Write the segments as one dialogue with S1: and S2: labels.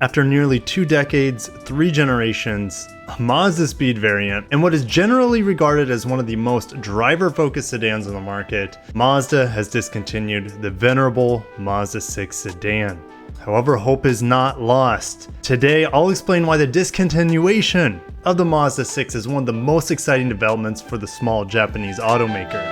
S1: After nearly 2 decades, 3 generations, a Mazda Speed variant, and what is generally regarded as one of the most driver-focused sedans on the market, Mazda has discontinued the venerable Mazda 6 sedan. However, hope is not lost. Today, I'll explain why the discontinuation of the Mazda 6 is one of the most exciting developments for the small Japanese automaker.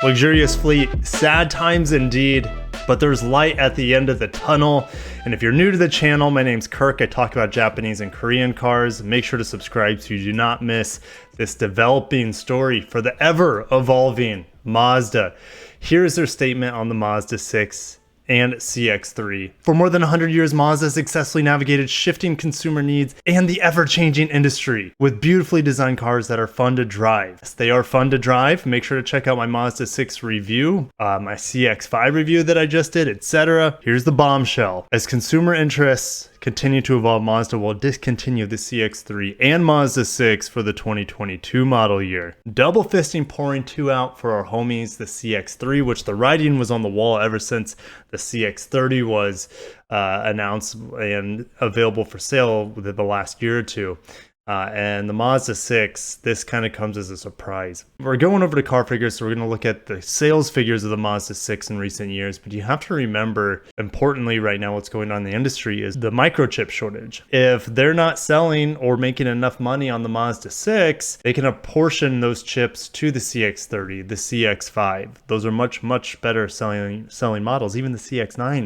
S1: Luxurious Fleet, sad times indeed, but there's light at the end of the tunnel. And if you're new to the channel, my name's Kirk. I talk about Japanese and Korean cars. Make sure to subscribe so you do not miss this developing story for the ever-evolving Mazda. Here's their statement on the Mazda 6 and CX-3. For more than 100 years, Mazda successfully navigated shifting consumer needs and the ever-changing industry with beautifully designed cars that are fun to drive. Yes, they are fun to drive. Make sure to check out my Mazda 6 review, my CX-5 review that I just did, etc. Here's the bombshell. As consumer interests continue to evolve, Mazda will discontinue the CX-3 and Mazda 6 for the 2022 model year. Double fisting pouring two out for our homies, the CX-3, which the writing was on the wall ever since the CX-30 was announced and available for sale within the last year or two. And the Mazda 6, this kind of comes as a surprise. We're going over to car figures, so we're going to look at the sales figures of the Mazda 6 in recent years. But you have to remember, importantly right now, what's going on in the industry is the microchip shortage. If they're not selling or making enough money on the Mazda 6, they can apportion those chips to the CX-30, the CX-5. Those are much better selling models. Even the CX-9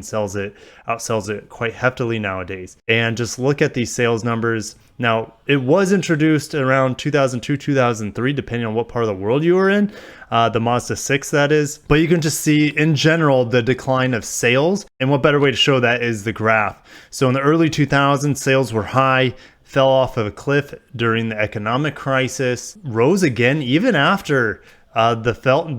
S1: outsells it quite heftily nowadays. And just look at these sales numbers. Now, it was introduced around 2002, 2003, depending on what part of the world you were in, the Mazda 6 that is. But you can just see, in general, the decline of sales. And what better way to show that is the graph. So in the early 2000s, sales were high, fell off of a cliff during the economic crisis, rose again even after the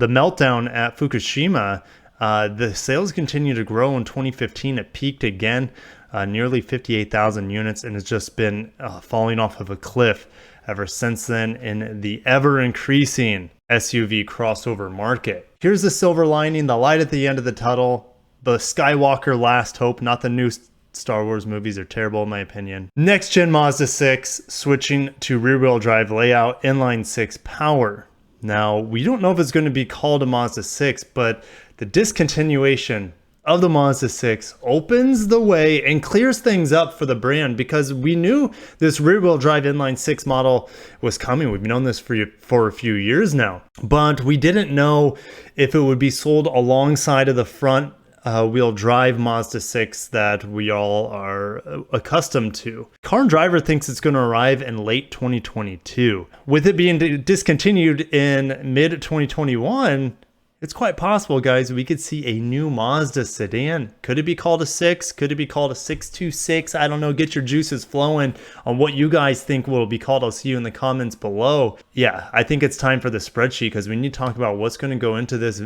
S1: meltdown at Fukushima. The sales continued to grow in 2015. It peaked again. Nearly 58,000 units, and it's just been falling off of a cliff ever since then in the ever-increasing SUV crossover market. Here's the silver lining, the light at the end of the tunnel, the Skywalker last hope, not the new Star Wars movies are terrible in my opinion. Next gen Mazda 6 switching to rear-wheel drive layout, inline 6 power. Now, we don't know if it's going to be called a Mazda 6, but the discontinuation of the Mazda 6 opens the way and clears things up for the brand, because we knew this rear-wheel drive inline 6 model was coming. We've known this for a few years now, but we didn't know if it would be sold alongside of the front wheel drive Mazda 6 that we all are accustomed to. Car and Driver thinks it's going to arrive in late 2022. With it being discontinued in mid-2021, it's quite possible, guys, we could see a new Mazda sedan. Could it be called a 6? Could it be called a 626? I don't know. Get your juices flowing on what you guys think will be called. I'll see you in the comments below. Yeah, I think it's time for the spreadsheet, because we need to talk about what's going to go into this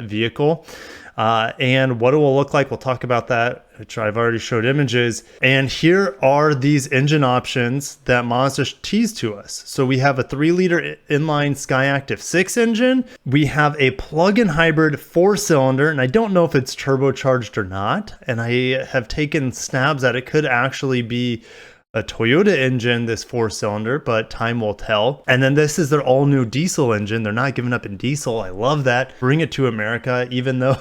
S1: vehicle. And what it will look like. We'll talk about that, which I've already showed images. And here are these engine options that Mazda teased to us. So we have a 3-liter inline Skyactiv 6 engine. We have a plug-in hybrid 4-cylinder, and I don't know if it's turbocharged or not. And I have taken stabs that it could actually be a Toyota engine, this 4-cylinder, but time will tell. And then this is their all-new diesel engine. They're not giving up in diesel. I love that. Bring it to America, even though,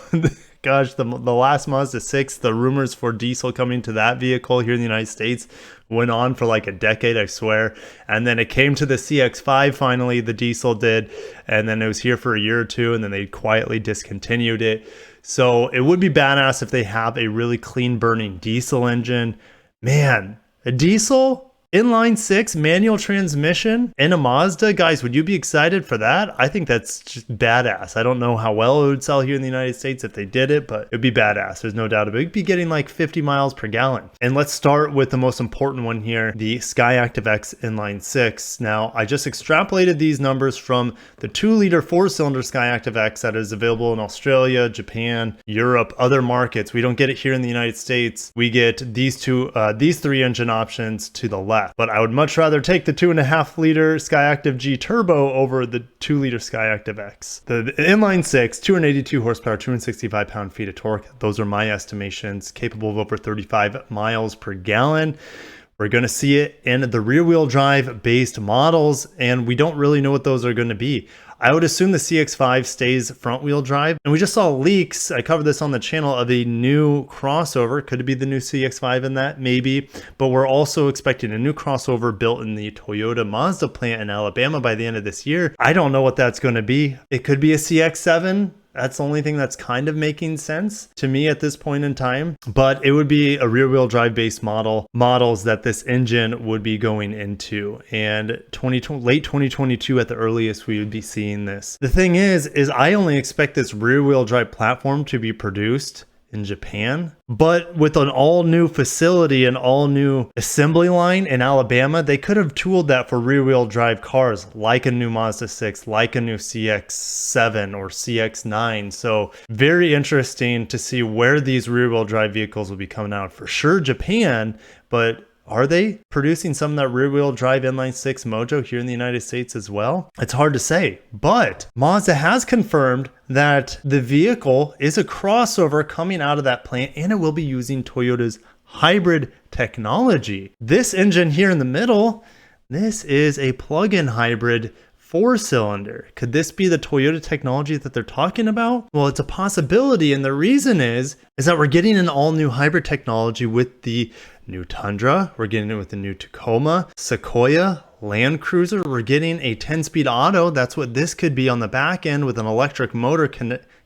S1: gosh, the last Mazda 6, the rumors for diesel coming to that vehicle here in the United States went on for like a decade, I swear. And then it came to the CX-5 finally, the diesel did. And then it was here for a year or two, and then they quietly discontinued it. So it would be badass if they have a really clean burning diesel engine. Man, a diesel inline 6 manual transmission in a Mazda, guys, would you be excited for that? I think that's just badass. I don't know how well it would sell here in the United States if they did it, but it'd be badass. There's no doubt about it. It'd be getting like 50 miles per gallon. And let's start with the most important one here, the Skyactiv X inline 6. Now, I just extrapolated these numbers from the 2-liter 4-cylinder Skyactiv X that is available in Australia, Japan, Europe, other markets. We don't get it here in the United States. We get these 3 engine options to the left. laugh. But I would much rather take the 2.5 liter Skyactiv G Turbo over the 2 liter Skyactiv X. The inline 6, 282 horsepower, 265 pound-feet of torque. Those are my estimations, capable of over 35 miles per gallon. We're going to see it in the rear-wheel drive based models, and we don't really know what those are going to be. I would assume the CX-5 stays front-wheel drive, and we just saw leaks, I covered this on the channel, of a new crossover. Could it be the new CX-5 in that? Maybe. But we're also expecting a new crossover built in the Toyota Mazda plant in Alabama by the end of this year. I don't know what that's going to be. It could be a CX-7. That's the only thing that's kind of making sense to me at this point in time. But it would be a rear-wheel drive based models that this engine would be going into. And late 2022 at the earliest, we would be seeing this. The thing is I only expect this rear-wheel drive platform to be produced in Japan, but with an all new facility and all new assembly line in Alabama, they could have tooled that for rear wheel drive cars like a new Mazda 6, like a new CX-7 or CX-9. So very interesting to see where these rear wheel drive vehicles will be coming out. For sure Japan, but are they producing some of that rear-wheel drive inline 6 mojo here in the United States as well? It's hard to say, but Mazda has confirmed that the vehicle is a crossover coming out of that plant, and it will be using Toyota's hybrid technology. This engine here in the middle, this is a plug-in hybrid 4-cylinder. Could this be the Toyota technology that they're talking about? Well, it's a possibility, and the reason is that we're getting an all-new hybrid technology with the new Tundra, we're getting it with the new Tacoma, Sequoia, Land Cruiser, we're getting a 10-speed auto. That's what this could be on the back end with an electric motor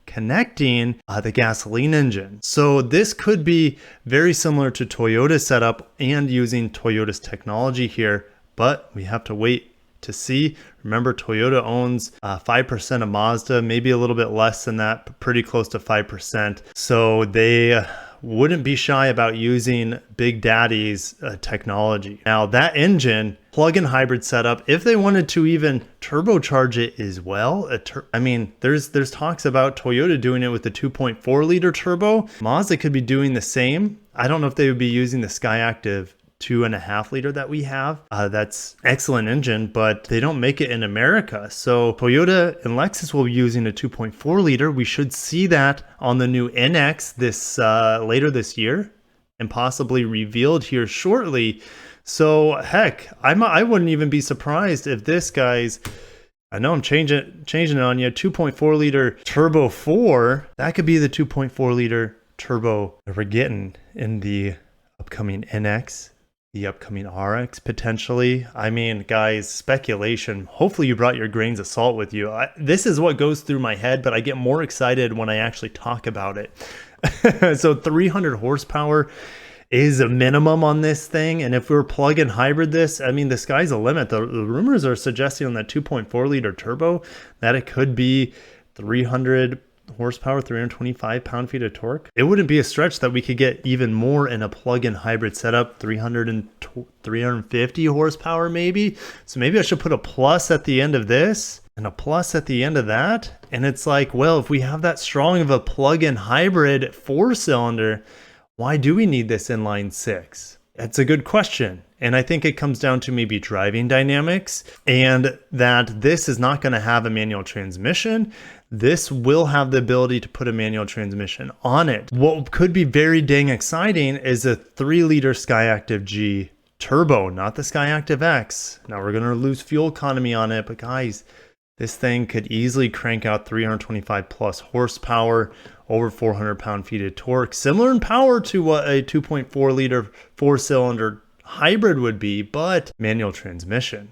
S1: connecting the gasoline engine. So this could be very similar to Toyota's setup and using Toyota's technology here, but we have to wait to see. Remember, Toyota owns 5% of Mazda, maybe a little bit less than that, but pretty close to 5%. So they wouldn't be shy about using Big Daddy's technology. Now that engine, plug-in hybrid setup, if they wanted to even turbocharge it as well, I mean, there's talks about Toyota doing it with the 2.4 liter turbo. Mazda could be doing the same. I don't know if they would be using the Skyactiv 2.5 liter that we have. That's excellent engine, but they don't make it in America. So Toyota and Lexus will be using a 2.4 liter. We should see that on the new NX this later this year and possibly revealed here shortly. So heck, I wouldn't even be surprised if this guy's, I know I'm changing it on you, 2.4 liter turbo 4, that could be the 2.4 liter turbo that we're getting in the upcoming NX, the upcoming RX potentially. I mean, guys, speculation. Hopefully you brought your grains of salt with you. This is what goes through my head, but I get more excited when I actually talk about it. So 300 horsepower is a minimum on this thing, and if we were plug-in hybrid this, I mean, the sky's the limit. The rumors are suggesting on that 2.4 liter turbo that it could be 300 horsepower, 325 pound-feet of torque. It wouldn't be a stretch that we could get even more in a plug-in hybrid setup, 350 horsepower maybe. So maybe I should put a plus at the end of this and a plus at the end of that. And it's like, well, if we have that strong of a plug-in hybrid 4-cylinder, why do we need this inline 6? That's a good question. And I think it comes down to maybe driving dynamics, and that this is not going to have a manual transmission. This will have the ability to put a manual transmission on it. What could be very dang exciting is a 3-liter Skyactiv G turbo, not the Skyactiv X. Now we're going to lose fuel economy on it, but guys, this thing could easily crank out 325 plus horsepower, over 400 pound-feet of torque, similar in power to what a 2.4 liter 4-cylinder hybrid would be, but manual transmission.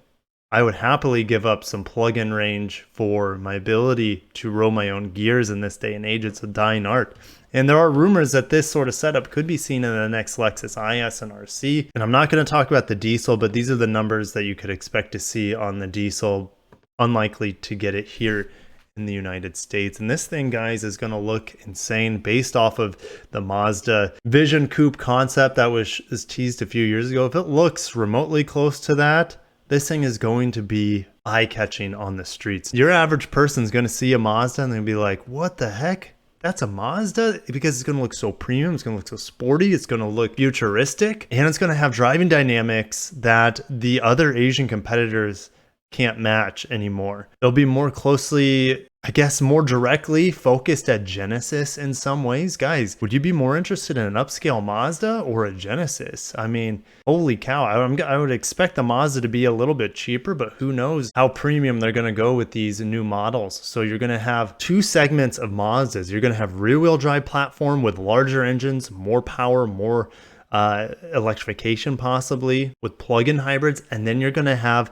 S1: I would happily give up some plug-in range for my ability to roll my own gears in this day and age. It's a dying art. And there are rumors that this sort of setup could be seen in the next Lexus IS and RC. And I'm not going to talk about the diesel, but these are the numbers that you could expect to see on the diesel. Unlikely to get it here in the United States. And this thing, guys, is going to look insane based off of the Mazda Vision Coupe concept that was teased a few years ago. If it looks remotely close to that, this thing is going to be eye-catching on the streets. Your average person is going to see a Mazda and they'll be like, what the heck? that's a Mazda, because it's going to look so premium, it's going to look so sporty, it's going to look futuristic, and it's going to have driving dynamics that the other Asian competitors can't match anymore. It'll be more closely, I guess, more directly focused at Genesis in some ways. Guys, would you be more interested in an upscale Mazda or a Genesis? I mean, holy cow, I would expect the Mazda to be a little bit cheaper, but who knows how premium they're going to go with these new models. So you're going to have two segments of Mazdas. You're going to have rear-wheel drive platform with larger engines, more power, more electrification possibly with plug-in hybrids, and then you're going to have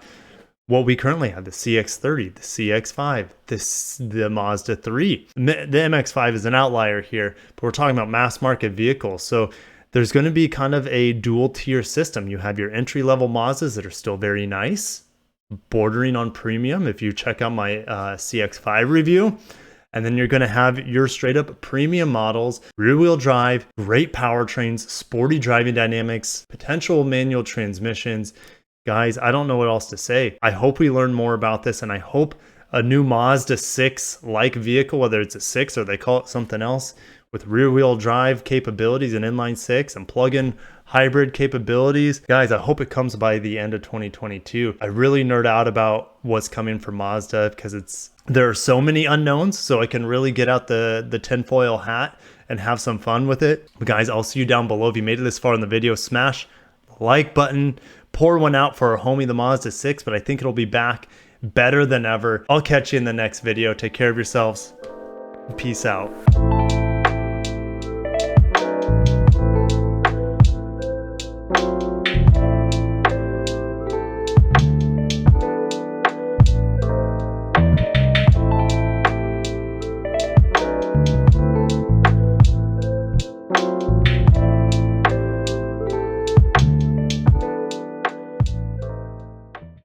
S1: what we currently have, the CX-30, the CX-5, the Mazda 3. The MX-5 is an outlier here, but we're talking about mass market vehicles. So there's going to be kind of a dual tier system. You have your entry-level Mazdas that are still very nice, bordering on premium if you check out my CX-5 review. And then you're going to have your straight up premium models, rear wheel drive, great powertrains, sporty driving dynamics, potential manual transmissions. Guys, I don't know what else to say. I hope we learn more about this, and I hope a new Mazda 6-like vehicle, whether it's a 6 or they call it something else, with rear-wheel drive capabilities and inline 6 and plug-in hybrid capabilities. Guys, I hope it comes by the end of 2022. I really nerd out about what's coming for Mazda because there are so many unknowns, so I can really get out the tinfoil hat and have some fun with it. But guys, I'll see you down below. If you made it this far in the video, smash the like button. Pour one out for our homie, the Mazda 6, but I think it'll be back better than ever. I'll catch you in the next video. Take care of yourselves. Peace out.